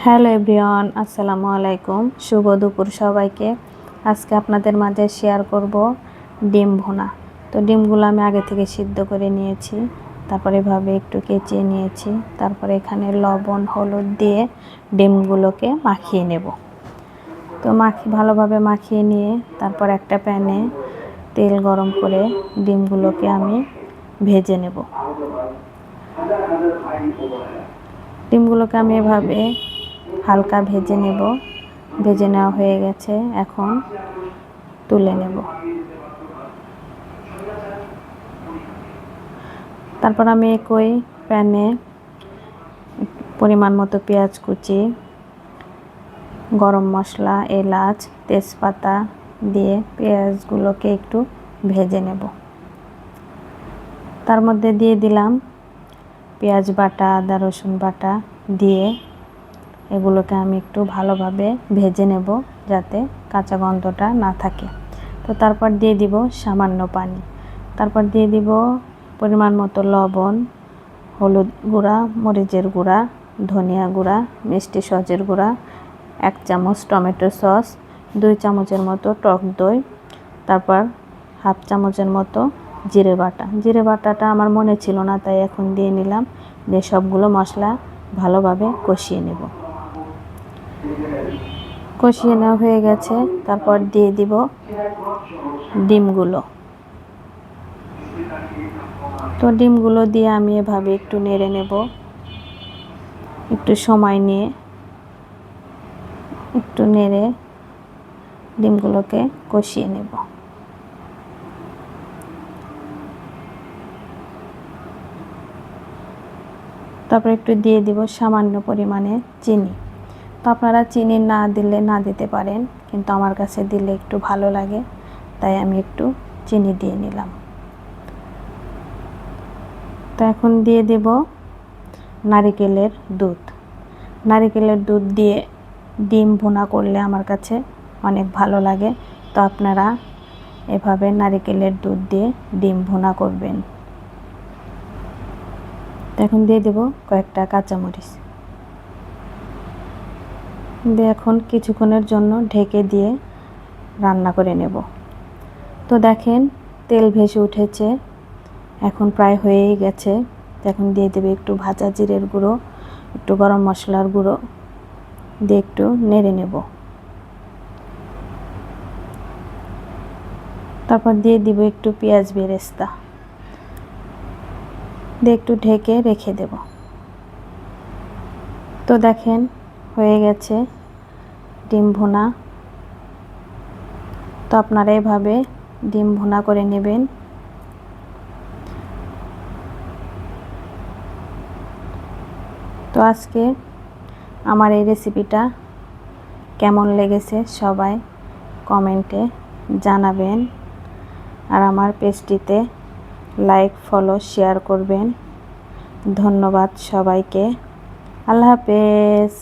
Hello everyone, আসসালামু আলাইকুম। শুভ দুপুর সবাইকে। আজকে আপনাদের মাঝে শেয়ার করব ডিম ভুনা। তো ডিমগুলো আমি আগে থেকে সিদ্ধ করে নিয়েছি, তারপরে এভাবে একটু কেচিয়ে নিয়েছি। তারপরে এখানে লবণ হলুদ দিয়ে ডিমগুলোকে মাখিয়ে নেব। তো ভালোভাবে মাখিয়ে নিয়ে তারপর একটা প্যানে তেল গরম করে ডিমগুলোকে আমি ভেজে নেব। ডিমগুলোকে আমি এভাবে হালকা ভেজে নেব। ভেজে নেওয়া হয়ে গেছে, এখন তুলে নেব। তারপর আমি একই প্যানে পরিমাণ মতো পেঁয়াজ কুচি, গরম মশলা, এলাচ, তেজপাতা দিয়ে পেঁয়াজগুলোকে একটু ভেজে নেব। তার মধ্যে দিয়ে দিলাম পেঁয়াজ বাটা, আদা রসুন বাটা দিয়ে এগুলোকে আমি একটু ভালোভাবে ভেজে নেব যাতে কাঁচা গন্ধটা না থাকে। তো তারপর দিয়ে দিব সামান্য পানি। তারপর দিয়ে দিব পরিমাণ মতো লবণ, হলুদ গুঁড়া, মরিচের গুঁড়া, ধনিয়া গুঁড়া, মিষ্টি সসের গুঁড়া, 1 চামচ টমেটো সস, 2 চামচের মতো টক দই, তারপর 1/2 চামচের মতো জিরে বাটা। জিরে বাটাটা আমার মনে ছিল না, তাই এখন দিয়ে নিলাম। দিয়ে সবগুলো মশলা ভালোভাবে কষিয়ে নেব। কষিয়ে নেওয়া হয়ে গেছে, তারপর দিয়ে দিব ডিমগুলো। তো ডিমগুলো দিয়ে আমি এভাবে একটু নেড়ে নেব। একটু সময় নিয়ে একটু নেড়ে ডিমগুলোকে কষিয়ে নেব। তারপর একটু দিয়ে দিব সামান্য পরিমাণে চিনি। তো আপনারা চিনি না দিলে না দিতে পারেন, কিন্তু আমার কাছে দিলে একটু ভালো লাগে, তাই আমি একটু চিনি দিয়ে নিলাম। তো এখন দিয়ে দেব নারিকেলের দুধ। নারিকেলের দুধ দিয়ে ডিম ভুনা করলে আমার কাছে অনেক ভালো লাগে। তো আপনারা এভাবে নারিকেলের দুধ দিয়ে ডিম ভুনা করবেন। তো এখন দিয়ে দেব কয়েকটা কাঁচামরিচ দিয়ে এখন কিছুক্ষণের জন্য ঢেকে দিয়ে রান্না করে নেব। তো দেখেন তেল ভেসে উঠেছে, এখন প্রায় হয়েই গেছে। এখন দিয়ে দেবে একটু ভাজা জিরের গুঁড়ো, একটু গরম মশলার গুঁড়ো দিয়ে একটু নেড়ে নেব। তারপর দিয়ে দিব একটু পেঁয়াজ বেরেস্তা দিয়ে একটু ঢেকে রেখে দেব। তো দেখেন হয়ে গেছে ডিম ভুনা। তো আপনারা এভাবে ডিম ভুনা করে নেবেন। তো আজকে আমার এই রেসিপিটা কেমন লেগেছে সবাই কমেন্টে জানাবেন, আর আমার পেজটিতে লাইক, ফলো, শেয়ার করবেন। ধন্যবাদ সবাইকে। আল্লাহ হাফেজ।